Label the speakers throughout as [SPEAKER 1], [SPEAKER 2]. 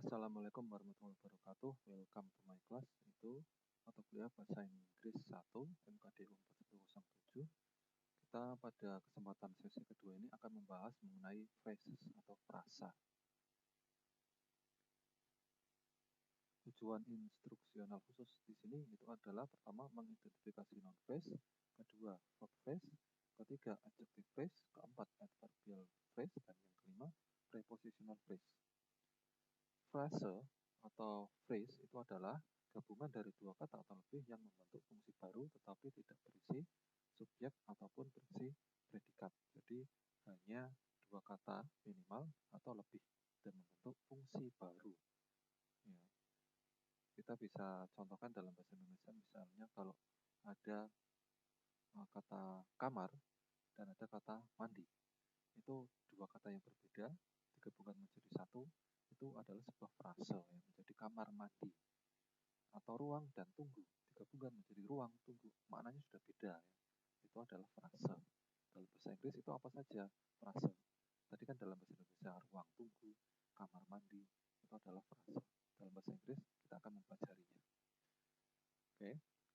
[SPEAKER 1] Assalamualaikum warahmatullahi wabarakatuh. Welcome to my class. Itu mata kuliah bahasa Inggris 1 MKDU 4107. Kita pada kesempatan sesi kedua ini akan membahas mengenai phrases atau frasa. Tujuan instruksional khusus di sini itu adalah pertama mengidentifikasi noun phrase, kedua verb phrase, ketiga adjective phrase, keempat adverbial phrase, dan yang kelima prepositional phrase. Frase atau phrase itu adalah gabungan dari dua kata atau lebih yang membentuk fungsi baru tetapi tidak berisi subjek ataupun berisi predikat. Jadi hanya dua kata minimal atau lebih dan membentuk fungsi baru. Ya. Kita bisa contohkan dalam bahasa Indonesia, misalnya kalau ada kata kamar dan ada kata mandi. Itu dua kata yang berbeda digabungkan menjadi satu, itu adalah sebuah frase yang menjadi kamar mandi. Atau ruang dan tunggu digabungkan menjadi ruang tunggu, maknanya sudah beda ya. Itu adalah frase. Dalam bahasa Inggris itu apa saja frase? Tadi kan dalam bahasa Indonesia ruang tunggu, kamar mandi, itu adalah frase. Dalam bahasa Inggris kita akan mempelajarinya. Oke,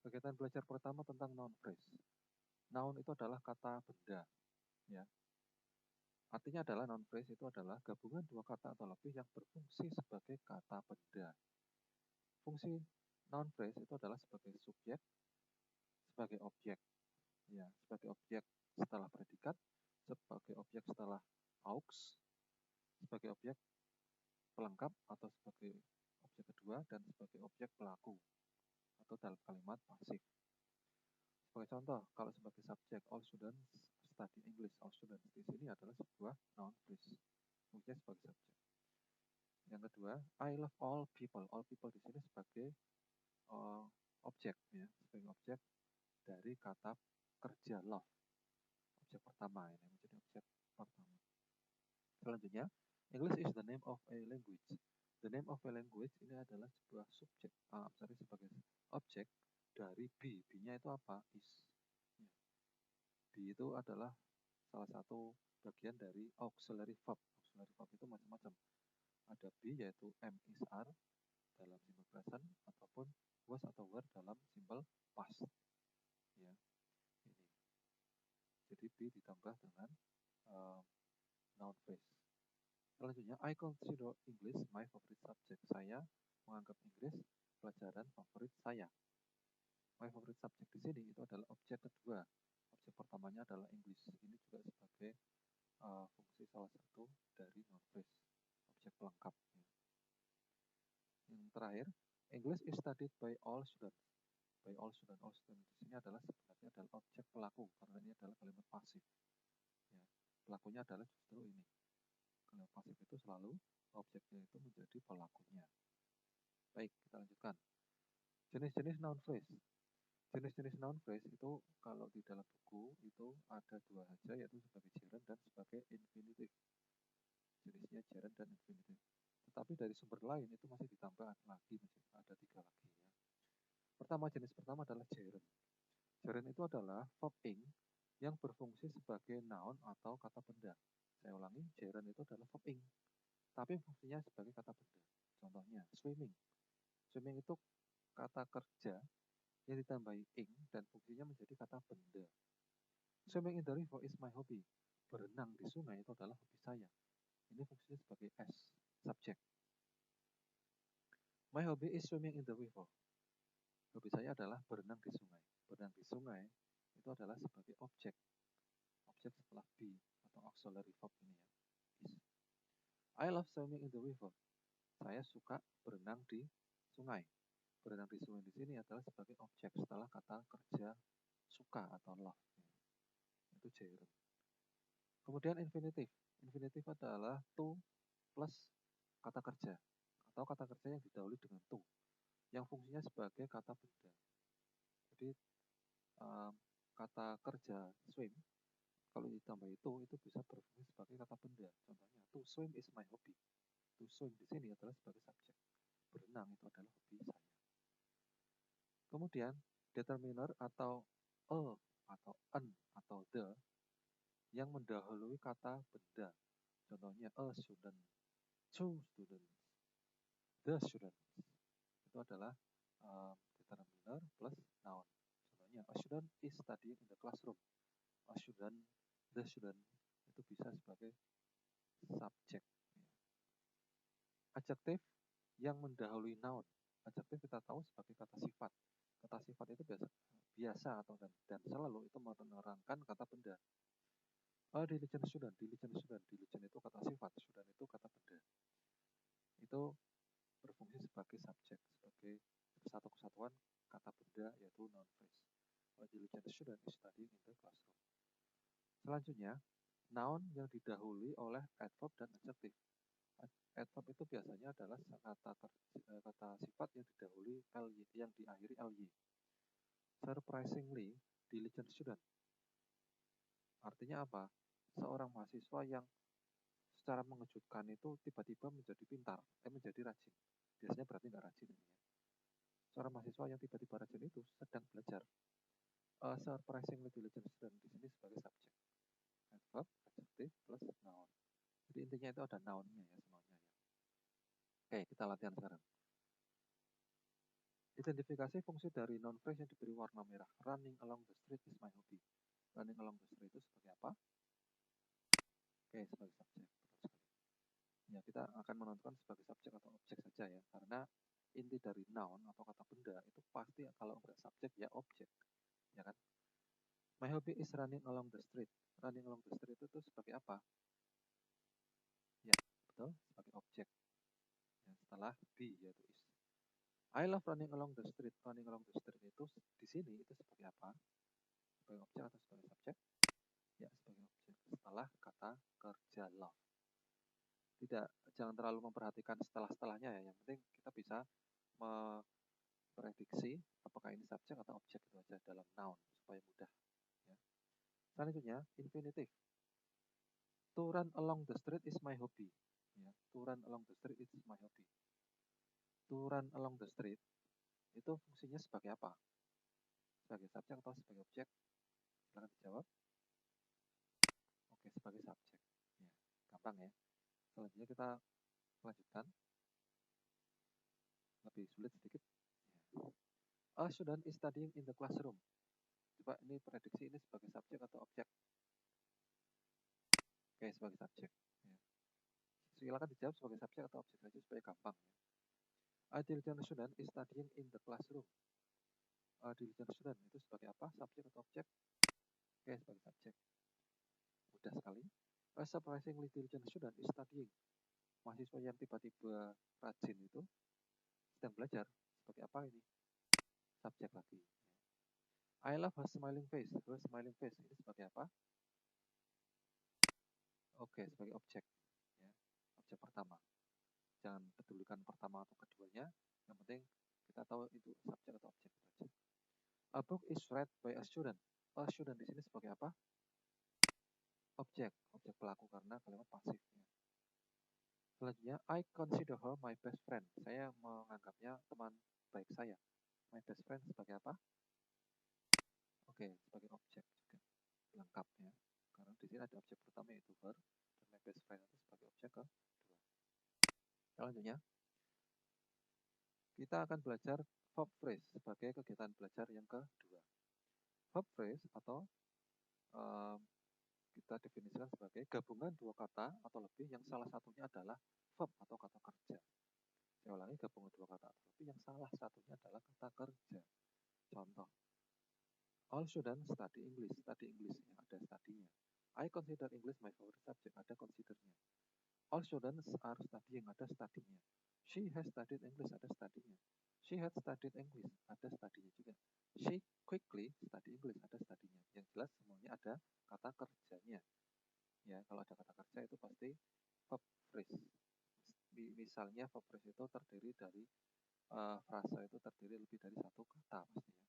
[SPEAKER 1] kegiatan belajar pertama tentang noun phrase. Noun itu adalah kata benda, ya. Artinya adalah noun phrase itu adalah gabungan dua kata atau lebih yang berfungsi sebagai kata benda. Fungsi noun phrase itu adalah sebagai subjek, sebagai objek, ya, sebagai objek setelah predikat, sebagai objek setelah aux, sebagai objek pelengkap atau sebagai objek kedua, dan sebagai objek pelaku atau dalam kalimat pasif. Sebagai contoh, kalau sebagai subjek all students study English, all students di sini adalah sebuah noun phrase, fungsinya sebagai subjek. Yang kedua, I love all people. All people di sini sebagai objek, ya, sebagai objek dari kata kerja love. Objek pertama ini menjadi objek pertama. Selanjutnya, English is the name of a language. The name of a language ini adalah sebuah subjek, sebagai objek dari be. Be-nya itu apa? Is. Ya. Be itu adalah salah satu bagian dari auxiliary verb. Auxiliary verb itu macam-macam. Ada be yaitu am is are dalam simple present ataupun was atau were dalam simple past. Ya, ini. Jadi be ditambah dengan noun phrase. Selanjutnya, I consider English my favorite subject. Saya menganggap Inggris pelajaran favorit saya. My favorite subject di sini itu adalah objek kedua. Objek pertamanya adalah English. Ini juga sebagai fungsi salah satu dari noun phrase, objek pelengkap. Ya. Yang terakhir, English is studied by all students. By all students. All students di sini adalah sebenarnya adalah objek pelaku karena ini adalah kalimat pasif. Ya. Pelakunya adalah justru ini. Kalimat pasif itu selalu objeknya itu menjadi pelakunya. Baik, kita lanjutkan. Jenis-jenis noun phrase. Jenis-jenis noun phrase itu kalau di dalam buku itu ada dua saja, yaitu sebagai gerund dan sebagai infinitive. Jenisnya gerund dan infinitive. Tetapi dari sumber lain itu masih ditambah lagi, masih ada 3 lagi ya. Jenis pertama adalah gerund. Gerund itu adalah verb ing yang berfungsi sebagai noun atau kata benda. Saya ulangi, gerund itu adalah verb ing, tapi fungsinya sebagai kata benda. Contohnya, swimming. Swimming itu kata kerja yang ditambahi ing dan fungsinya menjadi kata benda. Swimming in the river is my hobby. Berenang di sungai itu adalah hobi saya. Ini fungsinya sebagai S, subjek. My hobby is swimming in the river. Hobi saya adalah berenang di sungai. Berenang di sungai itu adalah sebagai objek. Objek setelah be atau auxiliary verb ini ya. Is. I love swimming in the river. Saya suka berenang di sungai. Berenang di sungai di sini adalah sebagai objek setelah kata kerja suka atau love. Itu gerund. Kemudian infinitive. Infinitive adalah to plus kata kerja atau kata kerja yang didahului dengan to, yang fungsinya sebagai kata benda. Jadi kata kerja swim kalau ditambah itu bisa berfungsi sebagai kata benda. Contohnya, to swim is my hobby. To swim di sini adalah sebagai subjek. Berenang itu adalah hobi saya. Kemudian determiner atau a atau an atau the yang mendahului kata benda. Contohnya a student, two students. the students. Itu adalah determiner plus noun. Contohnya, a student is studying in the classroom. A student, the student itu bisa sebagai subjek. Adjektif yang mendahului noun. Adjektif kita tahu sebagai kata sifat. Kata sifat itu biasa atau dan selalu itu menerangkan kata benda. A diligent student, diligent student, diligent itu kata sifat, student itu kata benda. Itu berfungsi sebagai subjek, sebagai satu kesatuan kata benda yaitu noun phrase. A diligent student is studying in the classroom. Selanjutnya, noun yang didahului oleh adverb dan adjektif. Adverb itu biasanya adalah kata sifat yang didahului ly, yang diakhiri ly. Surprisingly, diligent student. Artinya apa? Seorang mahasiswa yang secara mengejutkan itu tiba-tiba menjadi pintar, menjadi rajin. Biasanya berarti nggak rajin ini ya. Seorang mahasiswa yang tiba-tiba rajin itu sedang belajar. Surprisingly diligent student di sini sebagai subjek. Adverb, adjective plus noun. Jadi intinya itu ada nounnya ya semuanya ya. Oke, kita latihan sekarang. Identifikasi fungsi dari noun phrase yang diberi warna merah. Running along the street is my hobby. Running along the street itu sebagai apa? Oke, sebagai subjek. Ya, kita akan menentukan sebagai subjek atau objek saja ya. Karena inti dari noun atau kata benda itu pasti kalau enggak subjek ya objek. Ya kan? My hobby is running along the street. Running along the street itu sebagai apa? Ya, betul, sebagai objek. Ya, setelah be yaitu is. I love running along the street. Running along the street itu di sini itu sebagai apa? Sebagai objek atau sebagai subjek? Ya, sebagai objek. Setelah kata kerja love. Tidak, jangan terlalu memperhatikan setelah-setelahnya ya. Yang penting kita bisa memprediksi apakah ini subjek atau objek itu aja dalam noun supaya mudah. Ya. Selanjutnya, infinitive. To run along the street is my hobby. Ya, to run along the street is my hobby. To run along the street itu fungsinya sebagai apa? Sebagai subjek atau sebagai objek? Silahkan dijawab. Oke, sebagai subjek. Ya, gampang ya. Selanjutnya kita lanjutkan. Lebih sulit sedikit. Ya. A student is studying in the classroom. Coba ini prediksi ini sebagai subjek atau objek? Oke, sebagai subjek. Ya. Silakan dijawab sebagai subjek atau objek saja supaya gampang. Ya. A diligent student is studying in the classroom. A diligent student itu sebagai apa? Subjek atau objek? Oke, sebagai subjek. Mudah sekali. A surprisingly diligent student is studying. Mahasiswa yang tiba-tiba rajin itu sedang belajar. Sebagai apa ini? Subjek lagi. I love her smiling face. Her smiling face ini sebagai apa? Oke, sebagai objek. Ya. Objek pertama. Jangan pedulikan pertama atau keduanya. Yang penting kita tahu itu subjek atau objek itu aja. A book is read by a student. A student di sini sebagai apa? Objek pelaku karena kalimat pasif. Ya. Selanjutnya, I consider her my best friend. Saya menganggapnya teman baik saya. My best friend sebagai apa? Oke, sebagai objek juga. Lengkap ya. Karena di sini ada objek pertama yaitu her. Dan my best friend itu sebagai objek kedua. Selanjutnya, kita akan belajar verb phrase sebagai kegiatan belajar yang kedua. Verb phrase atau kita definisikan sebagai gabungan dua kata atau lebih yang salah satunya adalah verb atau kata kerja. Saya ulangi, gabungan dua kata atau lebih yang salah satunya adalah kata kerja. Contoh, all students study English. Study English yang ada studinya. I consider English my favorite subject. Ada considernya. All students are studying. Ada studinya. She has studied English. Ada studinya. She had studied English. Ada studinya juga. She quickly study English. Ada studinya. Yang jelas semuanya ada kata kerjanya. Ya, kalau ada kata kerja itu pasti verb phrase. Misalnya verb phrase itu terdiri dari frasa itu terdiri lebih dari satu kata pastinya.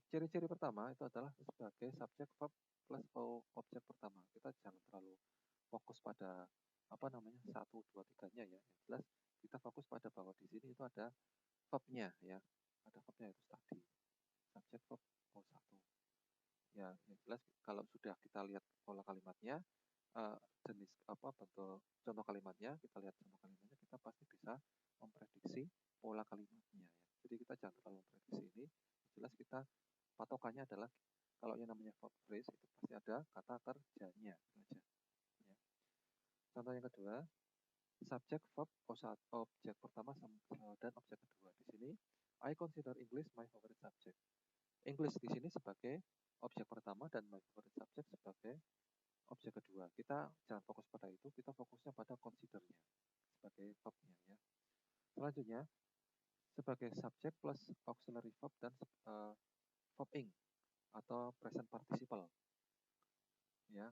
[SPEAKER 1] Ciri-ciri pertama itu adalah sebagai subjek verb plus objek pertama. Kita jangan terlalu fokus pada apa namanya 1, 2, 3-nya ya. Yang jelas kita fokus pada bahwa di sini itu ada verbnya ya. Ada verbnya itu tadi. Subjek verb satu. Ya, yang jelas kalau sudah kita lihat pola kalimatnya, jenis apa bentuk contoh kalimatnya, kita lihat contoh kalimatnya, kita pasti bisa pola kalimatnya ya. Jadi kita jangan terlalu memprediksi ini. Jelas kita patokannya adalah kalau yang namanya verb phrase itu pasti ada kata kerjanya itu aja. Ya. Contoh yang kedua, subjek verb objek pertama dan objek kedua. Di sini I consider English my favorite subject. English di sini sebagai objek pertama dan my favorite subject sebagai objek kedua. Kita jangan fokus pada itu, kita fokusnya pada considernya sebagai verbnya ya. Selanjutnya sebagai subjek plus auxiliary verb dan verb ing atau present participle. Ya,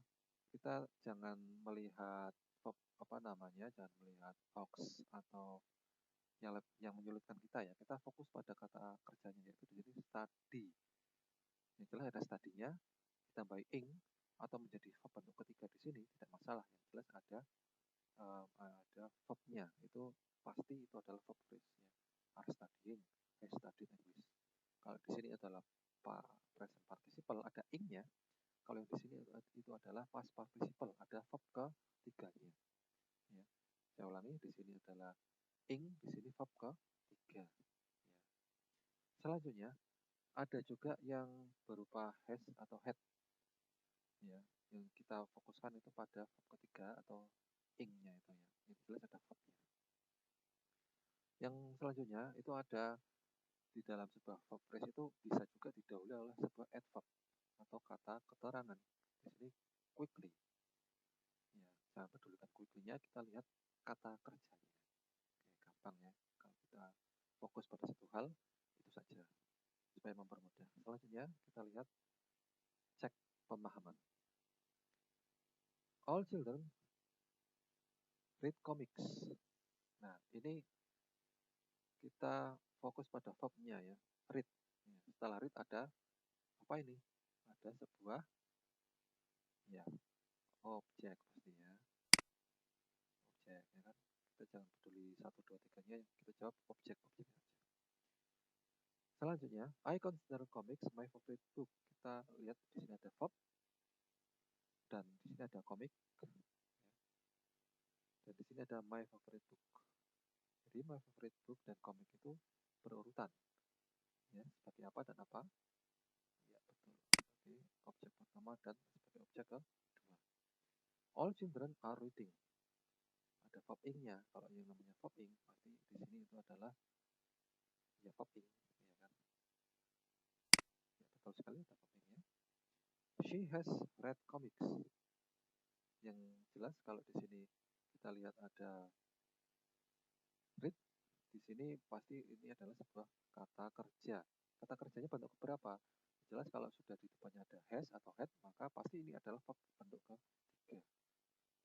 [SPEAKER 1] kita jangan melihat verb jangan melihat aux atau yang menyulitkan kita ya. Kita fokus pada kata kerjanya yaitu di sini study. Yang jelas ada studinya ditambah ing atau menjadi verb bentuk ketiga di sini tidak masalah. Yang jelas ada verbnya itu pasti itu adalah verb phrase ya. Are studying, I studied English. Kalau di sini adalah present participle ada ingnya. Kalau yang di sini itu adalah past participle ada verb ketiganya. Ya. Saya ulangi, di sini adalah ing, di sini verb ketiga. Ya. Selanjutnya ada juga yang berupa has atau had. Ya, yang kita fokuskan itu pada verb ketiga atau ingnya itu ya. Yang jelas ada verbnya. Yang selanjutnya itu ada di dalam sebuah verb phrase itu bisa juga didahului oleh sebuah adverb atau kata keterangan. Di sini quickly. Ya, jangan pedulikan quickly-nya, kita lihat kata kerjanya. Oke, gampang ya. Kalau kita fokus pada satu hal, itu saja. Supaya mempermudah. Selanjutnya kita lihat cek pemahaman. All children read comics. Nah, ini kita fokus pada verbnya ya. Read. Setelah read ada apa ini? Ada sebuah ya objek pastinya. Objek ya kan. Kita jangan peduli 1, 2, 3-nya, kita jawab objek-objek saja. Selanjutnya, I consider comics my favorite book. Kita lihat di sini ada verb dan di sini ada komik. Dan di sini ada my favorite book. Jadi my favorite book dan komik itu berurutan. Ya, sebagai apa dan apa? Ya, betul. Sebagai objek pertama dan sebagai objek kedua. All children are reading. Ada verb ing-nya. Kalau yang namanya verb ing, pasti di sini itu adalah ya verb ing, ya kan? Ya, betul sekali ada verb ing-nya. She has read comics. Yang jelas kalau di sini kita lihat ada read, di sini pasti ini adalah sebuah kata kerja. Kata kerjanya bentuk berapa? Jelas kalau sudah di depannya ada has atau had, maka pasti ini adalah verb bentuk ketiga.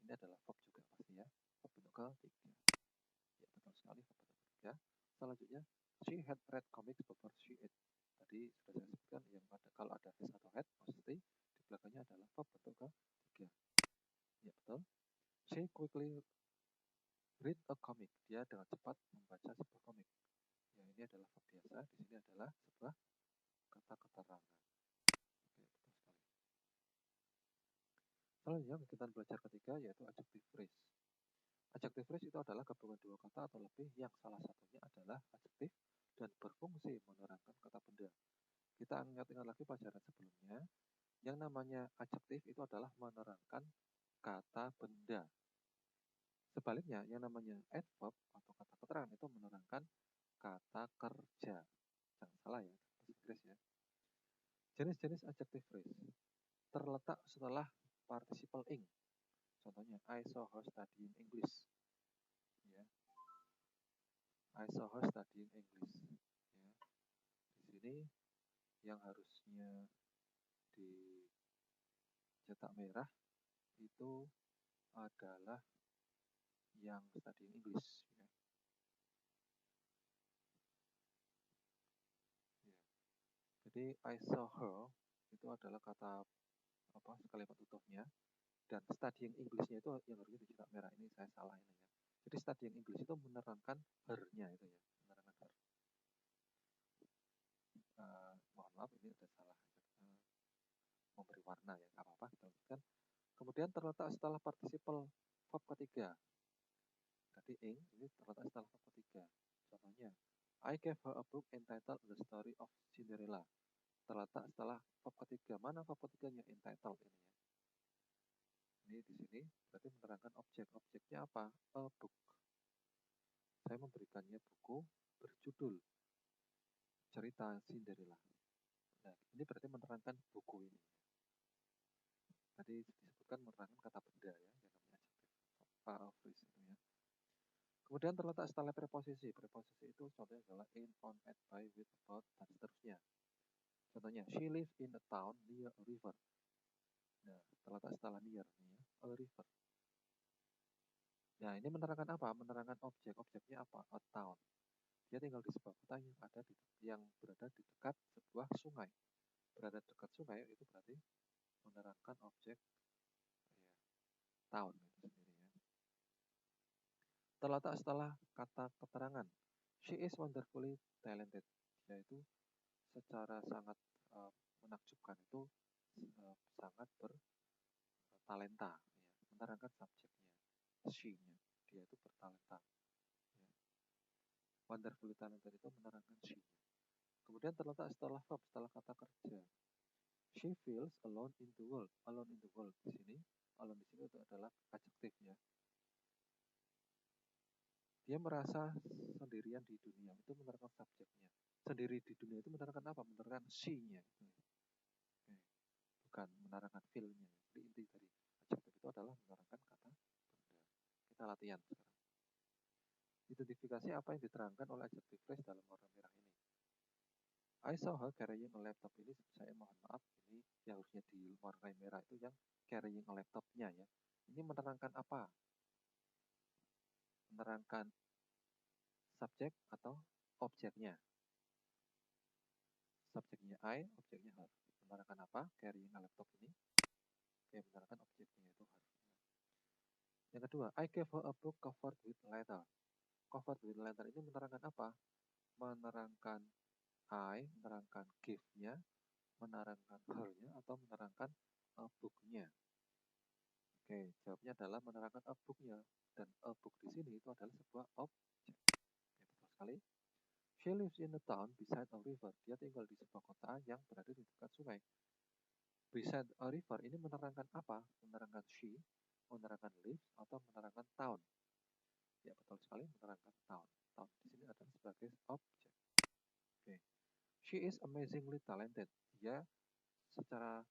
[SPEAKER 1] Ini adalah verb juga pasti ya, verb bentuk ketiga. Ya, betul sekali, verb bentuk ketiga. Selanjutnya, she had read comics before she ate. Tadi sudah saya sebutkan yang kalau ada has atau had, pasti di belakangnya adalah verb bentuk ketiga. Ya, betul. She quickly read a comic. Dia dengan cepat membaca sebuah komik. Yang ini adalah verb biasa, di sini adalah sebuah kata keterangan. Oke, betul sekali. Selanjutnya kegiatan belajar ketiga yaitu adjective phrase. Adjective phrase itu adalah gabungan dua kata atau lebih yang salah satunya adalah adjektif dan berfungsi menerangkan kata benda. Kita ingat-ingat lagi pelajaran sebelumnya, yang namanya adjektif itu adalah menerangkan kata benda. Sebaliknya, yang namanya adverb atau kata keterangan itu menerangkan kata kerja. Jangan salah ya, bahasa Inggris ya. Jenis-jenis adjective phrase terletak setelah participle ing. Contohnya, I saw her studying English. Ya. I saw her studying English. Ya. Di sini yang harusnya dicetak merah itu adalah yang studying English. Ya. Ya. Jadi I saw her itu adalah kata kalimat utuhnya, dan studying English-nya itu yang harusnya dicetak merah. Ini saya salah ini ya. Jadi studying English itu menerangkan her-nya itu ya, menerangkan her. Mohon maaf ini ada salah memberi warna ya, nggak apa-apa kita lanjutkan. Kemudian terletak setelah participle verb ketiga. Tadi ing ini terletak setelah verb ketiga. Contohnya I gave her a book entitled The Story of Cinderella. Terletak setelah verb ketiga. Mana verb ketiganya? Entitled ini ya. Ini di sini berarti menerangkan objek. Objeknya apa? A book. Saya memberikannya buku berjudul Cerita Cinderella. Nah, ini berarti menerangkan buku ini. Tadi disebutkan menerangkan kata benda ya, yang namanya adjective phrase itu ya. Kemudian terletak setelah preposisi. Preposisi itu contohnya adalah in, on, at, by, with, about, dan seterusnya. Contohnya, she lives in a town near a river. Nah, terletak setelah near ini ya, a river. Nah, ini menerangkan apa? Menerangkan objek. Objeknya apa? A town. Dia tinggal di sebuah kota yang berada di dekat sebuah sungai. Berada dekat sungai itu berarti menerangkan objek ya, town itu sendiri ya. Terletak setelah kata keterangan. She is wonderfully talented. Yaitu secara sangat menakjubkan itu sangat bertalenta. Ya. Menerangkan subjeknya. She-nya. Dia itu bertalenta. Ya. Wonderfully talented itu menerangkan she-nya. Kemudian terletak setelah verb, setelah kata kerja. She feels alone in the world. Alone in the world di sini, alone di sini itu adalah adjektif ya. Dia merasa sendirian di dunia. Itu menerangkan subjeknya. Sendiri di dunia itu menerangkan apa? Menerangkan she-nya. Oke. Bukan menerangkan feel-nya. Jadi inti dari adjektif itu adalah menerangkan kata benda. Kita latihan sekarang. Identifikasi apa yang diterangkan oleh adjective phrase dalam warna merah ini. I saw her carrying a laptop. Ini saya mohon maaf, ini yang harusnya di warna merah itu yang carrying a laptopnya ya. Ini menerangkan apa? Menerangkan subjek atau objeknya. Subjeknya I, objeknya her. Menerangkan apa? Carrying a laptop ini. Oke, menerangkan objeknya itu her. Yang kedua, I gave her a book covered with leather. Covered with leather ini menerangkan apa? Menerangkan I, menerangkan give-nya, menerangkan her-nya, atau menerangkan a book-nya. Oke, jawabnya adalah menerangkan a book-nya. Dan a book di sini itu adalah sebuah objek. Ya, betul sekali. She lives in a town beside a river. Dia tinggal di sebuah kota yang berada di dekat sungai. Beside a river ini menerangkan apa? Menerangkan she, menerangkan lives, atau menerangkan town. Ya, betul sekali, menerangkan town. Town di sini adalah sebagai objek. Oke. She is amazingly talented. Dia secara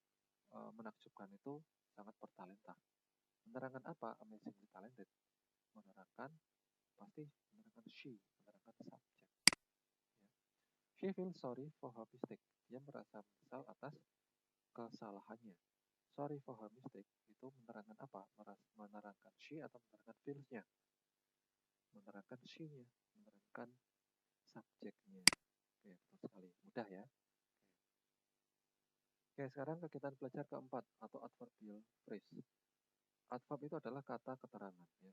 [SPEAKER 1] menakjubkan itu sangat bertalenta. Menerangkan apa? Amazingly talented. Menerangkan pasti menerangkan she, menerangkan subjek. Ya. She feels sorry for her mistake. Dia merasa menyesal atas kesalahannya. Sorry for her mistake itu menerangkan apa? Menerangkan she atau menerangkan feels-nya? Menerangkan she-nya, menerangkan subjeknya. Oke, betul sekali. Mudah ya. Oke, sekarang kegiatan belajar keempat atau adverbial phrase. Adverb itu adalah kata keterangan ya.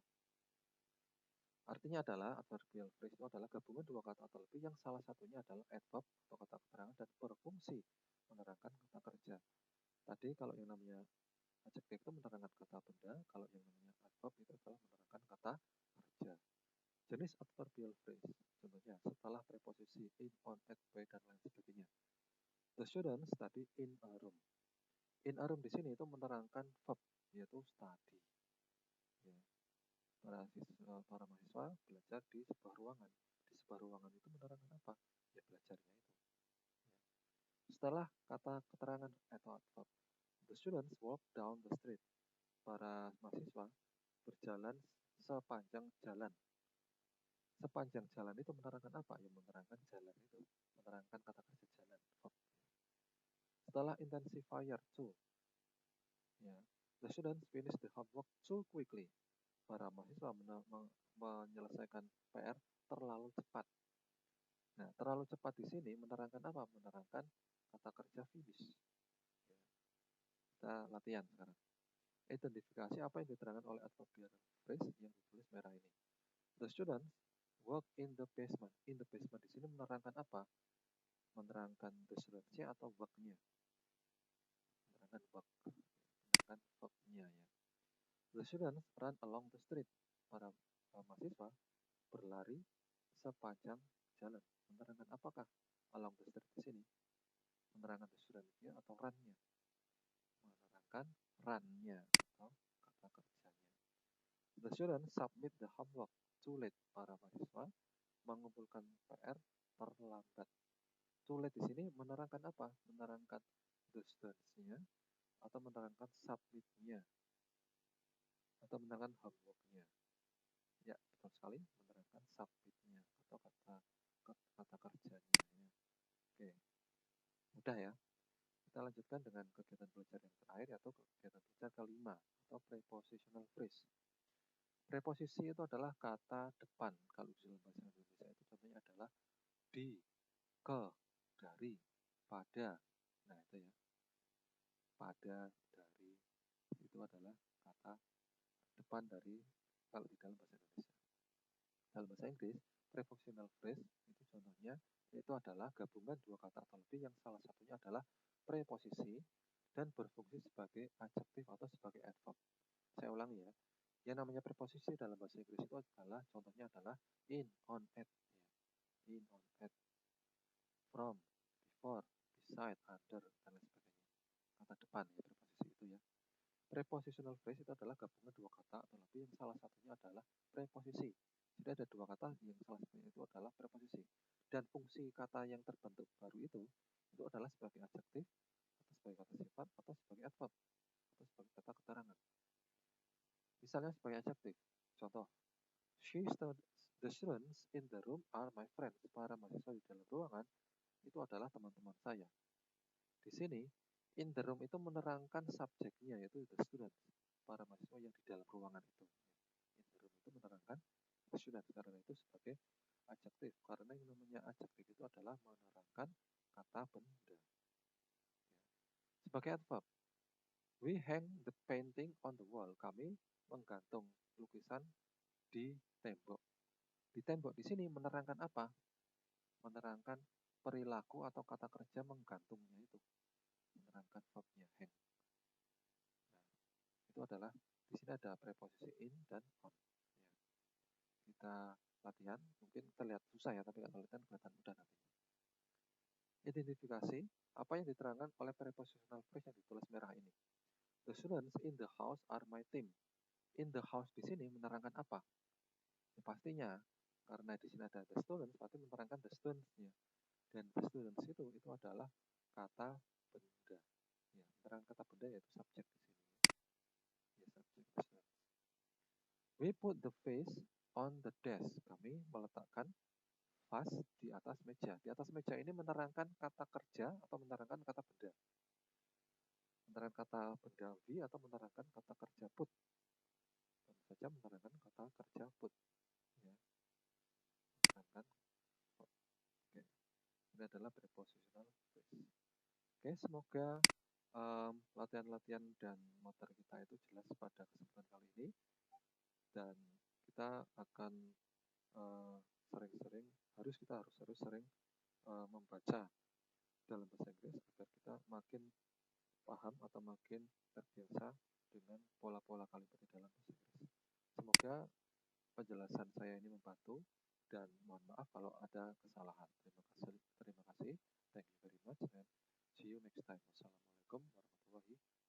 [SPEAKER 1] Artinya adalah adverbial phrase itu adalah gabungan dua kata atau lebih yang salah satunya adalah adverb atau kata keterangan dan berfungsi menerangkan kata kerja. Tadi kalau yang namanya adjective itu menerangkan kata benda, kalau yang namanya adverb itu adalah menerangkan kata kerja. Jenis adverbial phrase, contohnya setelah preposisi in, on, at, by, dan lain sebagainya. The students study in a room. In a room di sini itu menerangkan verb, yaitu study. Ya. Para mahasiswa belajar di sebuah ruangan. Di sebuah ruangan itu menerangkan apa? Ya belajarnya itu. Ya. Setelah kata keterangan atau adverb, the students walk down the street. Para mahasiswa berjalan sepanjang jalan. Sepanjang jalan itu menerangkan apa? Ya menerangkan jalan itu. Menerangkan kata kerja jalan. Verb. Setelah intensifier to, ya, the students finish the homework too quickly. Para mahasiswa menyelesaikan PR terlalu cepat. Nah, terlalu cepat di sini menerangkan apa? Menerangkan kata kerja finish. Ya. Kita latihan sekarang. Identifikasi apa yang diterangkan oleh adverbial phrase yang ditulis merah ini. The students work in the basement. In the basement di sini menerangkan apa? Menerangkan the students-nya atau work-nya. Menerangkan work. Menerangkan verb-nya ya. The students run along the street. Para mahasiswa berlari sepanjang berjalan. Menerangkan apakah along the street di sini? Menerangkan the student-nya atau run-nya? Menerangkan run-nya atau kata kerjanya. The student submit the homework too late. Para mahasiswa mengumpulkan PR terlambat. Too late di sini menerangkan apa? Menerangkan the students-nya atau menerangkan submit-nya atau menerangkan homework-nya. Ya, betul sekali, menerangkan submit-nya atau kata kerjanya. Ya. Oke, mudah ya. Kita lanjutkan dengan kegiatan belajar yang terakhir, yaitu kegiatan belajar kelima atau prepositional phrase. Preposisi itu adalah kata depan. Kalau di dalam bahasa Indonesia itu contohnya adalah di, ke, dari, pada. Nah itu ya, pada, dari, itu adalah kata depan dari kalau di dalam bahasa Indonesia. Dalam bahasa Inggris, prepositional phrase itu contohnya itu adalah gabungan dua kata atau lebih yang salah satunya adalah preposisi dan berfungsi sebagai adjektif atau sebagai adverb. Saya ulangi ya. Yang namanya preposisi dalam bahasa Inggris itu adalah contohnya adalah in, on, at, ya. In, on, at, from, before, beside, under, dan lain sebagainya. Kata depan ya, preposisi itu ya. Prepositional phrase itu adalah gabungan dua kata atau lebih yang salah satunya adalah preposisi. Jadi ada dua kata yang salah satunya itu adalah preposisi. Dan fungsi kata yang terbentuk baru itu adalah sebagai adjektif, atau sebagai kata sifat, atau sebagai adverb, atau sebagai kata keterangan. Misalnya sebagai adjektif. Contoh, the students in the room are my friends. Para mahasiswa di dalam ruangan itu adalah teman-teman saya. Di sini, in the room itu menerangkan subjeknya, yaitu the students. Para mahasiswa yang di dalam ruangan itu. In the room itu menerangkan the students. Karena itu sebagai adjektif. Karena yang namanya adjektif itu adalah menerangkan kata benda. Sebagai adverb, we hang the painting on the wall. Kami menggantung lukisan di tembok. Di tembok di sini menerangkan apa? Menerangkan perilaku atau kata kerja menggantungnya itu. Menerangkan verbnya hang. Nah, itu adalah di sini ada preposisi in dan on. Ya. Kita latihan, mungkin terlihat susah ya, tapi kalau latihan kelihatan mudah nanti. Identifikasi apa yang diterangkan oleh prepositional phrase yang ditulis merah ini. The students in the house are my team. In the house di sini menerangkan apa? Ya, pastinya karena di sini ada the students, berarti menerangkan the students-nya. Dan the students itu adalah kata benda. Ya, menerangkan kata benda yaitu subjek di sini. Ya, subjek the students. We put the vase on the desk. Kami meletakkan vase di atas meja. Di atas meja ini menerangkan kata kerja atau menerangkan kata benda. Menerangkan kata benda V atau menerangkan kata kerja put. Tentu saja menerangkan kata kerja put. Ya. Menerangkan. Oke. Ini adalah prepositional phrase. Oke, semoga latihan-latihan dan materi kita itu jelas pada kesempatan kali ini. Dan kita akan sering-sering, kita harus sering membaca dalam bahasa Inggris agar kita makin paham atau makin terbiasa dengan pola-pola kalimat di dalam bahasa Inggris. Semoga penjelasan saya ini membantu dan mohon maaf kalau ada kesalahan. Terima kasih. Thank you very much and see you next time. Wassalamualaikum warahmatullahi wabarakatuh.